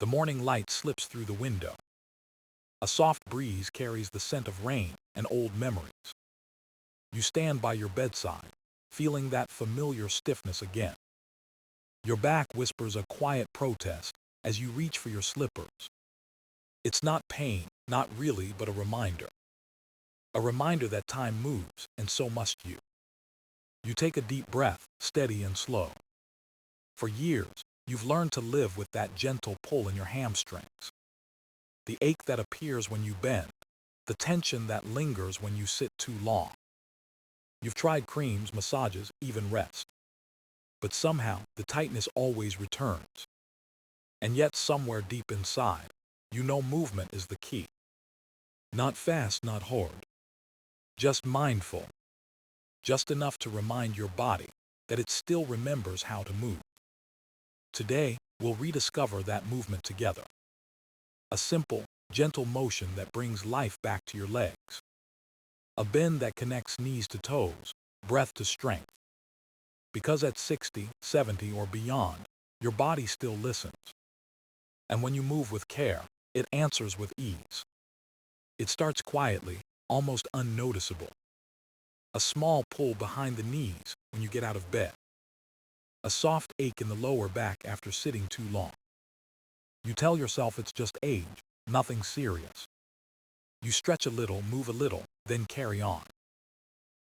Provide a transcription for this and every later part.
The morning light slips through the window. A soft breeze carries the scent of rain and old memories. You stand by your bedside, feeling that familiar stiffness again. Your back whispers a quiet protest as you reach for your slippers. It's not pain, not really, but a reminder. A reminder that time moves, and so must you. You take a deep breath, steady and slow. For years, you've learned to live with that gentle pull in your hamstrings. The ache that appears when you bend, the tension that lingers when you sit too long. You've tried creams, massages, even rest. But somehow, the tightness always returns. And yet somewhere deep inside, you know movement is the key. Not fast, not hard. Just mindful. Just enough to remind your body that it still remembers how to move. Today, we'll rediscover that movement together. A simple, gentle motion that brings life back to your legs. A bend that connects knees to toes, breath to strength. Because at 60, 70, or beyond, your body still listens. And when you move with care, it answers with ease. It starts quietly, almost unnoticeable. A small pull behind the knees when you get out of bed. A soft ache in the lower back after sitting too long. You tell yourself it's just age, nothing serious. You stretch a little, move a little, then carry on.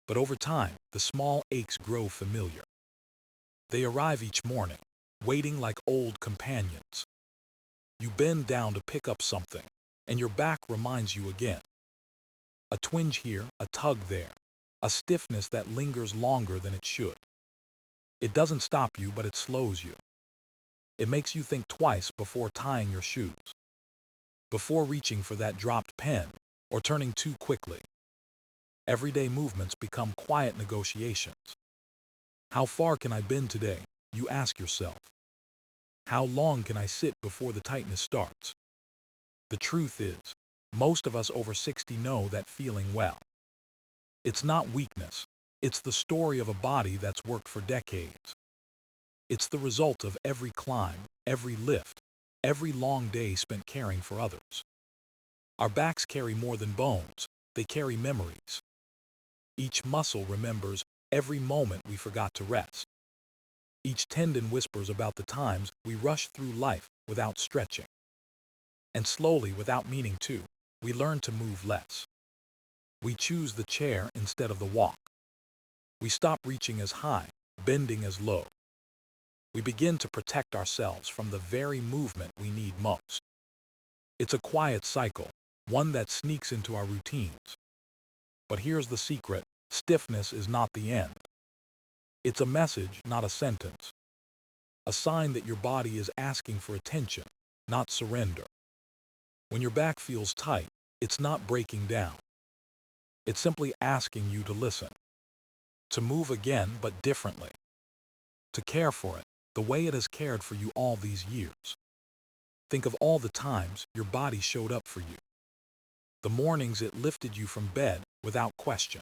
But over time, the small aches grow familiar. They arrive each morning, waiting like old companions. You bend down to pick up something, and your back reminds you again. A twinge here, a tug there, a stiffness that lingers longer than it should. It doesn't stop you, but it slows you. It makes you think twice before tying your shoes, before reaching for that dropped pen, or turning too quickly. Everyday movements become quiet negotiations. How far can I bend today? You ask yourself. How long can I sit before the tightness starts? The truth is, most of us over 60 know that feeling well. It's not weakness. It's the story of a body that's worked for decades. It's the result of every climb, every lift, every long day spent caring for others. Our backs carry more than bones. They carry memories. Each muscle remembers every moment we forgot to rest. Each tendon whispers about the times we rushed through life without stretching. And slowly, without meaning to, we learn to move less. We choose the chair instead of the walk. We stop reaching as high, bending as low. We begin to protect ourselves from the very movement we need most. It's a quiet cycle, one that sneaks into our routines. But here's the secret: stiffness is not the end. It's a message, not a sentence. A sign that your body is asking for attention, not surrender. When your back feels tight, it's not breaking down. It's simply asking you to listen. To move again, but differently. To care for it, the way it has cared for you all these years. Think of all the times your body showed up for you. The mornings it lifted you from bed without question.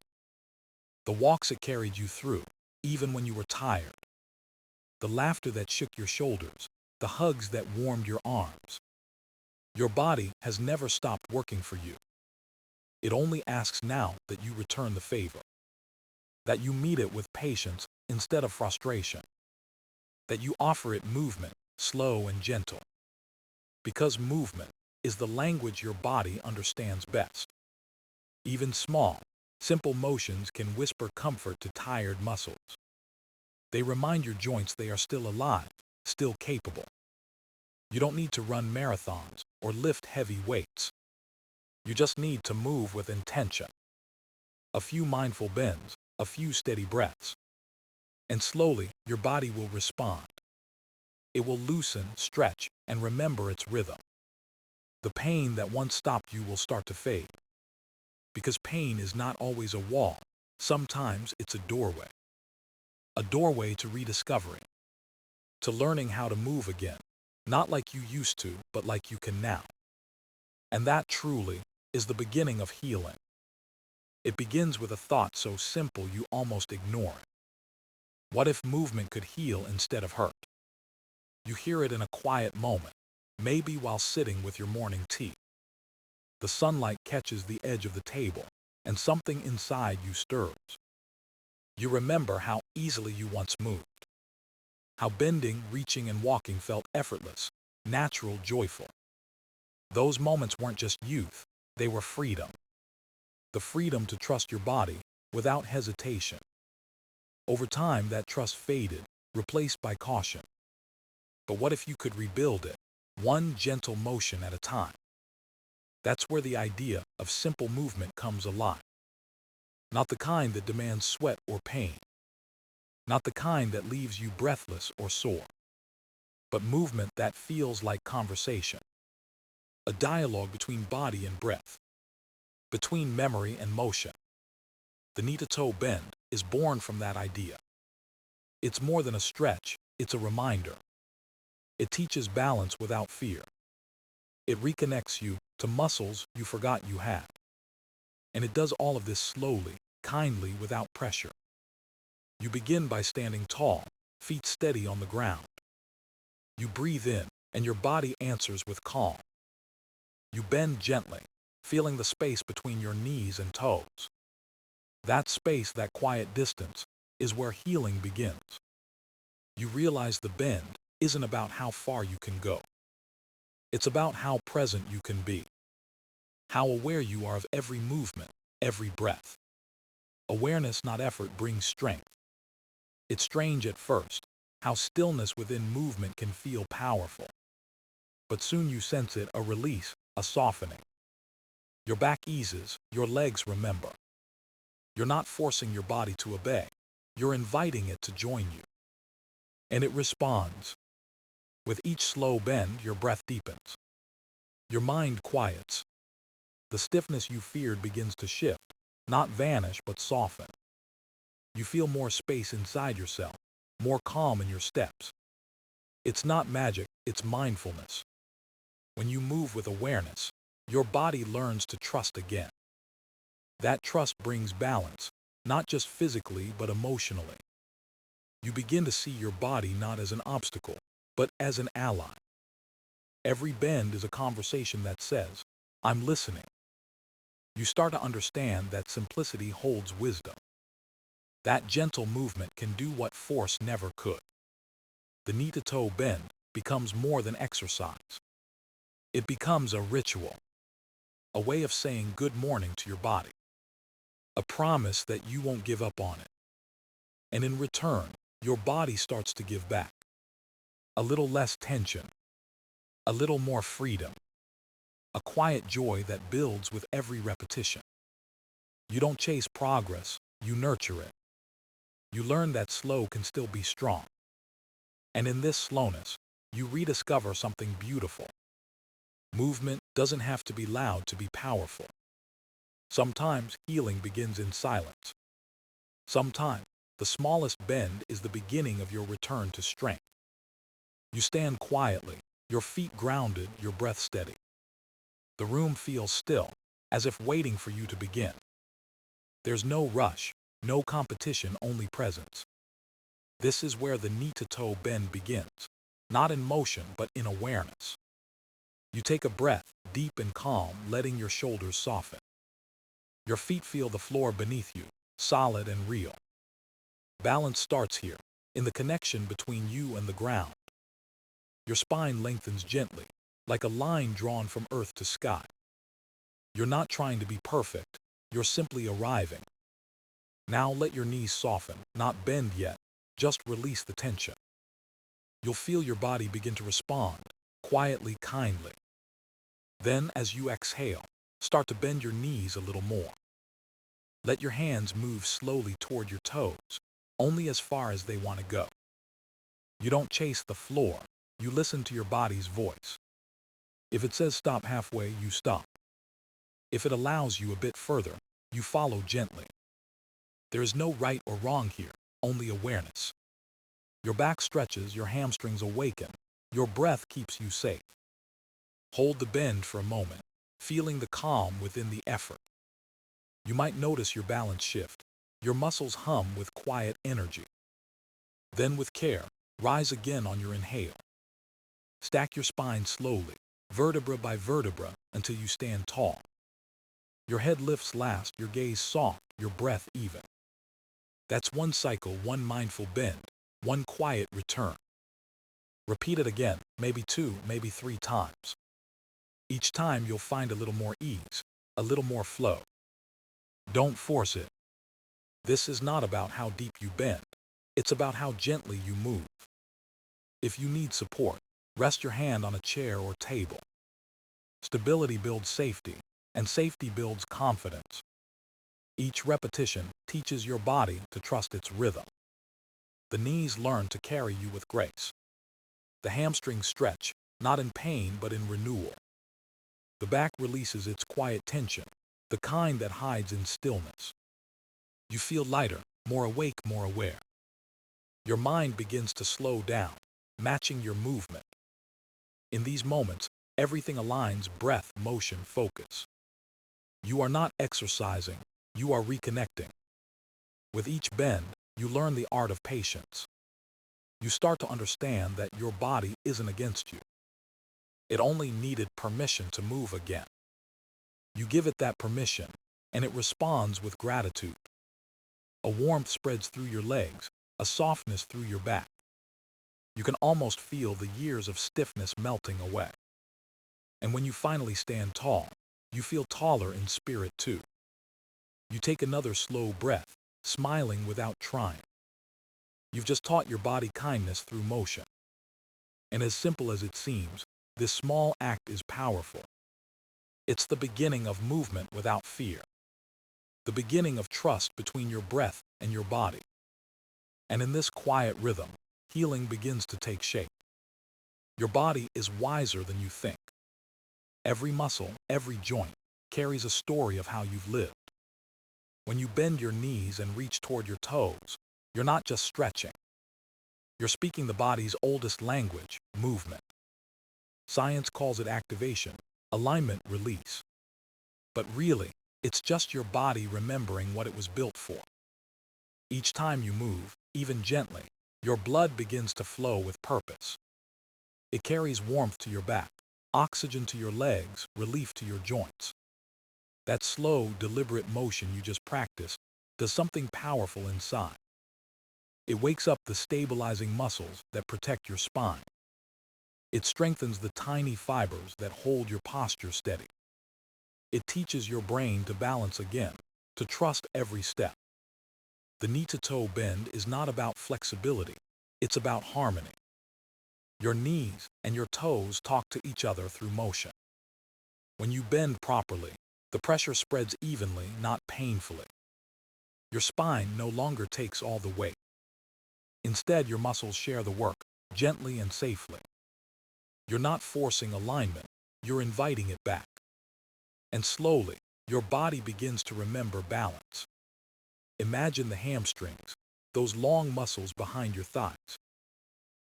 The walks it carried you through, even when you were tired. The laughter that shook your shoulders, the hugs that warmed your arms. Your body has never stopped working for you. It only asks now that you return the favor. That you meet it with patience instead of frustration. That you offer it movement, slow and gentle. Because movement is the language your body understands best. Even small, simple motions can whisper comfort to tired muscles. They remind your joints they are still alive, still capable. You don't need to run marathons or lift heavy weights. You just need to move with intention. A few mindful bends, a few steady breaths. And slowly, your body will respond. It will loosen, stretch, and remember its rhythm. The pain that once stopped you will start to fade. Because pain is not always a wall. Sometimes it's a doorway. A doorway to rediscovering. To learning how to move again. Not like you used to, but like you can now. And that truly is the beginning of healing. It begins with a thought so simple you almost ignore it. What if movement could heal instead of hurt? You hear it in a quiet moment, maybe while sitting with your morning tea. The sunlight catches the edge of the table, and something inside you stirs. You remember how easily you once moved, how bending, reaching, and walking felt effortless, natural, joyful. Those moments weren't just youth, they were freedom. The freedom to trust your body without hesitation. Over time, that trust faded, replaced by caution. But what if you could rebuild it, one gentle motion at a time? That's where the idea of simple movement comes alive. Not the kind that demands sweat or pain. Not the kind that leaves you breathless or sore. But movement that feels like conversation. A dialogue between body and breath. Between memory and motion. The knee-to-toe bend is born from that idea. It's more than a stretch, it's a reminder. It teaches balance without fear. It reconnects you to muscles you forgot you had. And it does all of this slowly, kindly, without pressure. You begin by standing tall, feet steady on the ground. You breathe in, and your body answers with calm. You bend gently, feeling the space between your knees and toes. That space, that quiet distance, is where healing begins. You realize the bend isn't about how far you can go. It's about how present you can be. How aware you are of every movement, every breath. Awareness, not effort, brings strength. It's strange at first, how stillness within movement can feel powerful. But soon you sense it, a release, a softening. Your back eases, your legs remember. You're not forcing your body to obey. You're inviting it to join you. And it responds. With each slow bend, your breath deepens. Your mind quiets. The stiffness you feared begins to shift, not vanish, but soften. You feel more space inside yourself, more calm in your steps. It's not magic, it's mindfulness. When you move with awareness, your body learns to trust again. That trust brings balance, not just physically, but emotionally. You begin to see your body not as an obstacle, but as an ally. Every bend is a conversation that says, "I'm listening." You start to understand that simplicity holds wisdom. That gentle movement can do what force never could. The knee-to-toe bend becomes more than exercise. It becomes a ritual, a way of saying good morning to your body, a promise that you won't give up on it. And in return, your body starts to give back. A little less tension, a little more freedom, a quiet joy that builds with every repetition. You don't chase progress, you nurture it. You learn that slow can still be strong. And in this slowness, you rediscover something beautiful. Movement doesn't have to be loud to be powerful. Sometimes healing begins in silence. Sometimes the smallest bend is the beginning of your return to strength. You stand quietly, your feet grounded, your breath steady. The room feels still, as if waiting for you to begin. There's no rush, no competition, only presence. This is where the knee-to-toe bend begins, not in motion, but in awareness. You take a breath, deep and calm, letting your shoulders soften. Your feet feel the floor beneath you, solid and real. Balance starts here, in the connection between you and the ground. Your spine lengthens gently, like a line drawn from earth to sky. You're not trying to be perfect, you're simply arriving. Now let your knees soften, not bend yet, just release the tension. You'll feel your body begin to respond, quietly, kindly. Then, as you exhale, start to bend your knees a little more. Let your hands move slowly toward your toes, only as far as they want to go. You don't chase the floor, you listen to your body's voice. If it says stop halfway, you stop. If it allows you a bit further, you follow gently. There is no right or wrong here, only awareness. Your back stretches, your hamstrings awaken, your breath keeps you safe. Hold the bend for a moment, feeling the calm within the effort. You might notice your balance shift, your muscles hum with quiet energy. Then with care, rise again on your inhale. Stack your spine slowly, vertebra by vertebra, until you stand tall. Your head lifts last, your gaze soft, your breath even. That's one cycle, one mindful bend, one quiet return. Repeat it again, maybe 2, maybe 3 times. Each time you'll find a little more ease, a little more flow. Don't force it. This is not about how deep you bend. It's about how gently you move. If you need support, rest your hand on a chair or table. Stability builds safety, and safety builds confidence. Each repetition teaches your body to trust its rhythm. The knees learn to carry you with grace. The hamstrings stretch, not in pain but in renewal. The back releases its quiet tension, the kind that hides in stillness. You feel lighter, more awake, more aware. Your mind begins to slow down, matching your movement. In these moments, everything aligns: breath, motion, focus. You are not exercising, you are reconnecting. With each bend, you learn the art of patience. You start to understand that your body isn't against you. It only needed permission to move again. You give it that permission, and it responds with gratitude. A warmth spreads through your legs, a softness through your back. You can almost feel the years of stiffness melting away. And when you finally stand tall, you feel taller in spirit too. You take another slow breath, smiling without trying. You've just taught your body kindness through motion. And as simple as it seems, this small act is powerful. It's the beginning of movement without fear. The beginning of trust between your breath and your body. And in this quiet rhythm, healing begins to take shape. Your body is wiser than you think. Every muscle, every joint, carries a story of how you've lived. When you bend your knees and reach toward your toes, you're not just stretching. You're speaking the body's oldest language: movement. Science calls it activation, alignment, release. But really, it's just your body remembering what it was built for. Each time you move, even gently, your blood begins to flow with purpose. It carries warmth to your back, oxygen to your legs, relief to your joints. That slow, deliberate motion you just practiced does something powerful inside. It wakes up the stabilizing muscles that protect your spine. It strengthens the tiny fibers that hold your posture steady. It teaches your brain to balance again, to trust every step. The knee-to-toe bend is not about flexibility, it's about harmony. Your knees and your toes talk to each other through motion. When you bend properly, the pressure spreads evenly, not painfully. Your spine no longer takes all the weight. Instead, your muscles share the work, gently and safely. You're not forcing alignment, you're inviting it back. And slowly, your body begins to remember balance. Imagine the hamstrings, those long muscles behind your thighs.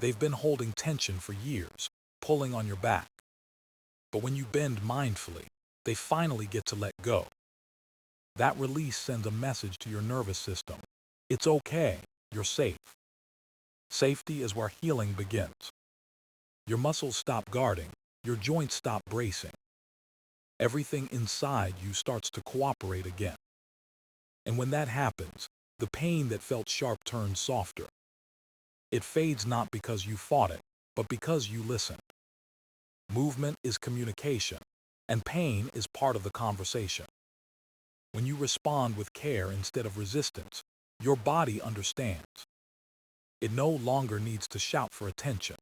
They've been holding tension for years, pulling on your back. But when you bend mindfully, they finally get to let go. That release sends a message to your nervous system. It's okay, you're safe. Safety is where healing begins. Your muscles stop guarding, your joints stop bracing. Everything inside you starts to cooperate again. And when that happens, the pain that felt sharp turns softer. It fades not because you fought it, but because you listened. Movement is communication, and pain is part of the conversation. When you respond with care instead of resistance, your body understands. It no longer needs to shout for attention.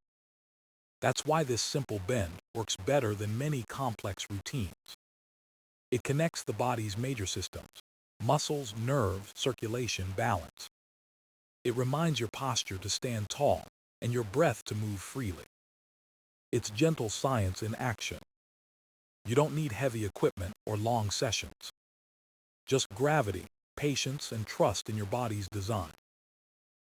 That's why this simple bend works better than many complex routines. It connects the body's major systems: muscles, nerves, circulation, balance. It reminds your posture to stand tall and your breath to move freely. It's gentle science in action. You don't need heavy equipment or long sessions. Just gravity, patience, and trust in your body's design.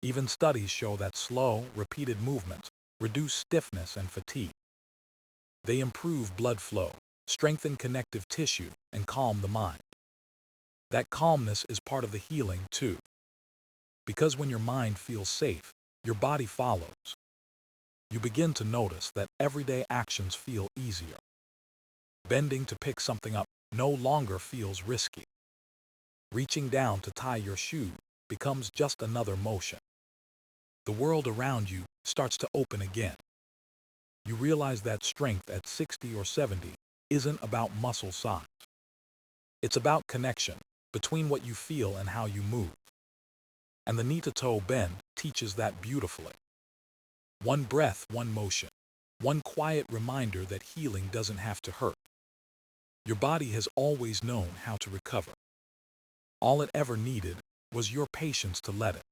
Even studies show that slow, repeated movements reduce stiffness and fatigue. They improve blood flow, strengthen connective tissue, and calm the mind. That calmness is part of the healing too. Because when your mind feels safe, your body follows. You begin to notice that everyday actions feel easier. Bending to pick something up no longer feels risky. Reaching down to tie your shoe becomes just another motion. The world around you starts to open again. You realize that strength at 60 or 70 isn't about muscle size. It's about connection between what you feel and how you move. And the knee-to-toe bend teaches that beautifully. One breath, one motion. One quiet reminder that healing doesn't have to hurt. Your body has always known how to recover. All it ever needed was your patience to let it.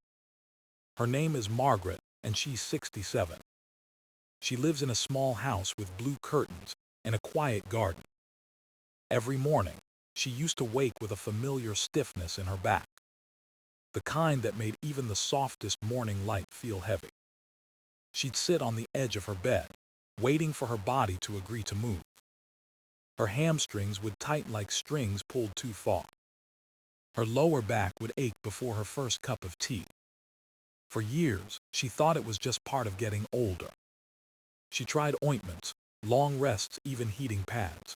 Her name is Margaret, and she's 67. She lives in a small house with blue curtains and a quiet garden. Every morning, she used to wake with a familiar stiffness in her back, the kind that made even the softest morning light feel heavy. She'd sit on the edge of her bed, waiting for her body to agree to move. Her hamstrings would tighten like strings pulled too far. Her lower back would ache before her first cup of tea. For years, she thought it was just part of getting older. She tried ointments, long rests, even heating pads.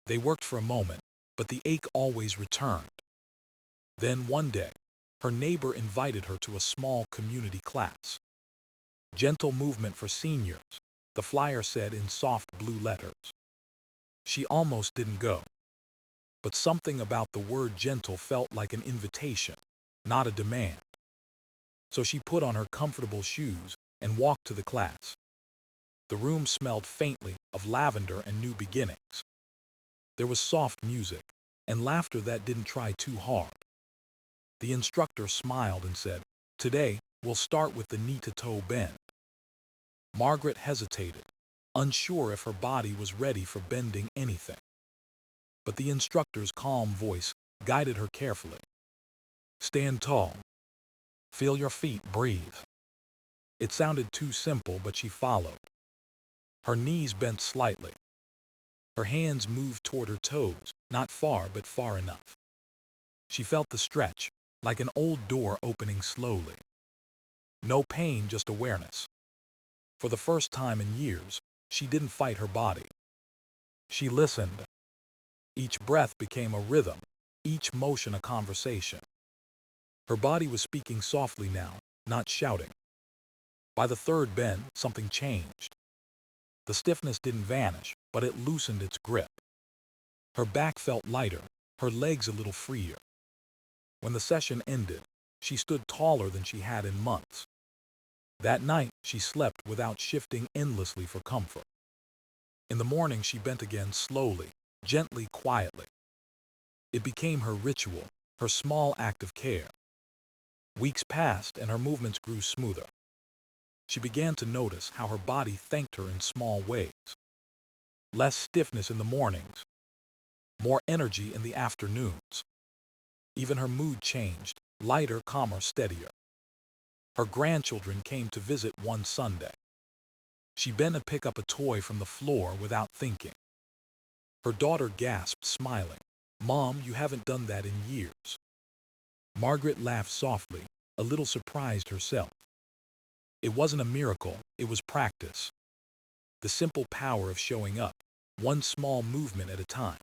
They worked for a moment, but the ache always returned. Then one day, her neighbor invited her to a small community class. Gentle movement for seniors, the flyer said in soft blue letters. She almost didn't go. But something about the word gentle felt like an invitation, not a demand. So she put on her comfortable shoes and walked to the class. The room smelled faintly of lavender and new beginnings. There was soft music and laughter that didn't try too hard. The instructor smiled and said, "Today, we'll start with the knee-to-toe bend." Margaret hesitated, unsure if her body was ready for bending anything. But the instructor's calm voice guided her carefully. "Stand tall. Feel your feet, breathe." It sounded too simple, but she followed. Her knees bent slightly. Her hands moved toward her toes, not far, but far enough. She felt the stretch, like an old door opening slowly. No pain, just awareness. For the first time in years, she didn't fight her body. She listened. Each breath became a rhythm, each motion a conversation. Her body was speaking softly now, not shouting. By the third bend, something changed. The stiffness didn't vanish, but it loosened its grip. Her back felt lighter, her legs a little freer. When the session ended, she stood taller than she had in months. That night, she slept without shifting endlessly for comfort. In the morning, she bent again slowly, gently, quietly. It became her ritual, her small act of care. Weeks passed and her movements grew smoother. She began to notice how her body thanked her in small ways. Less stiffness in the mornings, more energy in the afternoons. Even her mood changed, lighter, calmer, steadier. Her grandchildren came to visit one Sunday. She bent to pick up a toy from the floor without thinking. Her daughter gasped, smiling, "Mom, you haven't done that in years." Margaret laughed softly, a little surprised herself. It wasn't a miracle, it was practice. The simple power of showing up, one small movement at a time.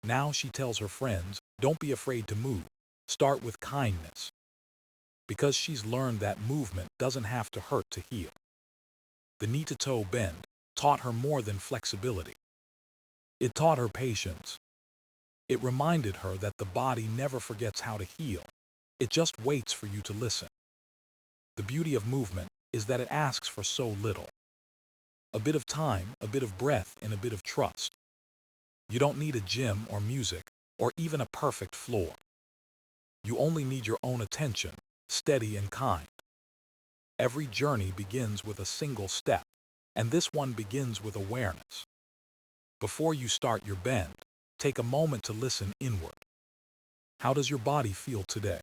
Now she tells her friends, "Don't be afraid to move. Start with kindness." Because she's learned that movement doesn't have to hurt to heal. The knee-to-toe bend taught her more than flexibility. It taught her patience. It reminded her that the body never forgets how to heal. It just waits for you to listen. The beauty of movement is that it asks for so little. A bit of time, a bit of breath, and a bit of trust. You don't need a gym or music, or even a perfect floor. You only need your own attention, steady and kind. Every journey begins with a single step, and this one begins with awareness. Before you start your bend, take a moment to listen inward. How does your body feel today?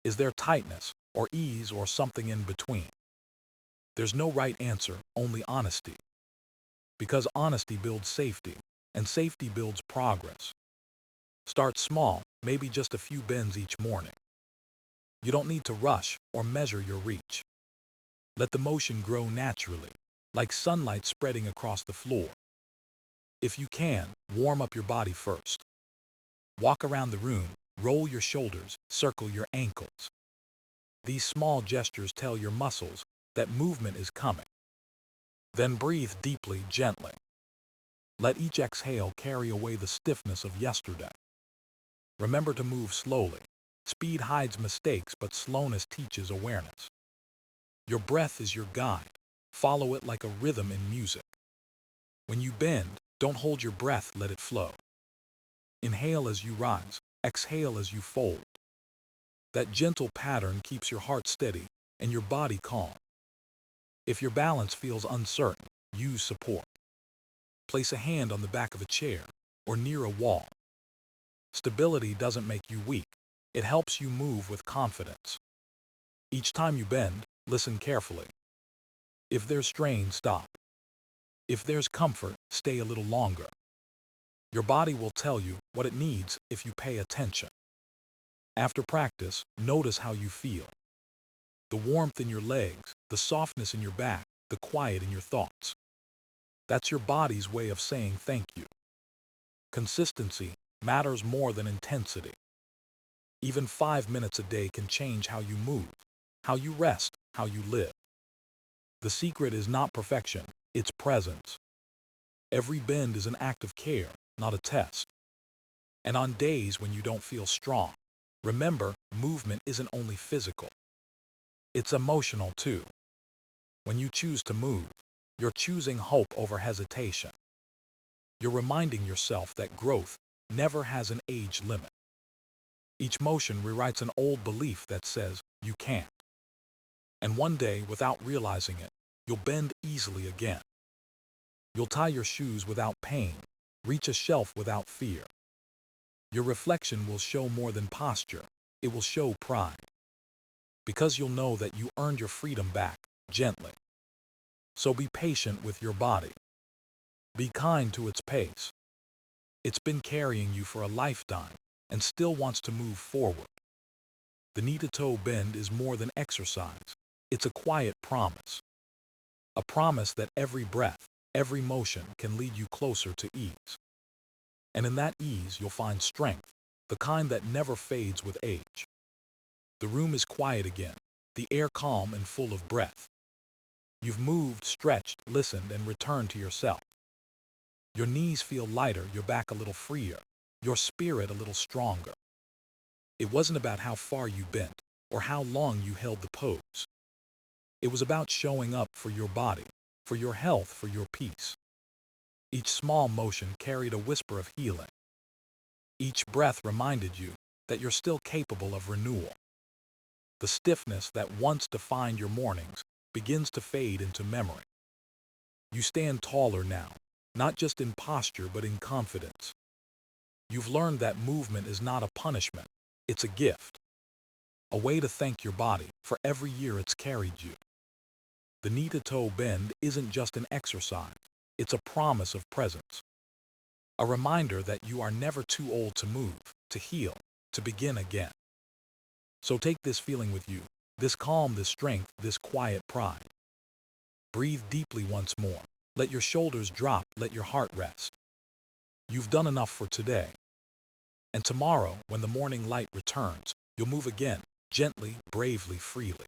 Is there tightness, or ease, or something in between? There's no right answer, only honesty. Because honesty builds safety, and safety builds progress. Start small, maybe just a few bends each morning. You don't need to rush or measure your reach. Let the motion grow naturally, like sunlight spreading across the floor. If you can, warm up your body first. Walk around the room, roll your shoulders, circle your ankles. These small gestures tell your muscles that movement is coming. Then breathe deeply, gently. Let each exhale carry away the stiffness of yesterday. Remember to move slowly. Speed hides mistakes, but slowness teaches awareness. Your breath is your guide. Follow it like a rhythm in music. When you bend, don't hold your breath, let it flow. Inhale as you rise, exhale as you fold. That gentle pattern keeps your heart steady and your body calm. If your balance feels uncertain, use support. Place a hand on the back of a chair or near a wall. Stability doesn't make you weak. It helps you move with confidence. Each time you bend, listen carefully. If there's strain, stop. If there's comfort, stay a little longer. Your body will tell you what it needs if you pay attention. After practice, notice how you feel. The warmth in your legs, the softness in your back, the quiet in your thoughts. That's your body's way of saying thank you. Consistency matters more than intensity. Even 5 minutes a day can change how you move, how you rest, how you live. The secret is not perfection, it's presence. Every bend is an act of care, not a test. And on days when you don't feel strong, remember, movement isn't only physical. It's emotional too. When you choose to move, you're choosing hope over hesitation. You're reminding yourself that growth never has an age limit. Each motion rewrites an old belief that says you can't. And one day, without realizing it, you'll bend easily again. You'll tie your shoes without pain, reach a shelf without fear. Your reflection will show more than posture. It will show pride. Because you'll know that you earned your freedom back, gently. So be patient with your body. Be kind to its pace. It's been carrying you for a lifetime and still wants to move forward. The knee-to-toe bend is more than exercise. It's a quiet promise. A promise that every breath, every motion can lead you closer to ease. And in that ease, you'll find strength, the kind that never fades with age. The room is quiet again, the air calm and full of breath. You've moved, stretched, listened, and returned to yourself. Your knees feel lighter, your back a little freer, your spirit a little stronger. It wasn't about how far you bent or how long you held the pose. It was about showing up for your body, for your health, for your peace. Each small motion carried a whisper of healing. Each breath reminded you that you're still capable of renewal. The stiffness that once defined your mornings begins to fade into memory. You stand taller now, not just in posture but in confidence. You've learned that movement is not a punishment, it's a gift. A way to thank your body for every year it's carried you. The knee-to-toe bend isn't just an exercise, it's a promise of presence. A reminder that you are never too old to move, to heal, to begin again. So take this feeling with you, this calm, this strength, this quiet pride. Breathe deeply once more. Let your shoulders drop, let your heart rest. You've done enough for today. And tomorrow, when the morning light returns, you'll move again, gently, bravely, freely.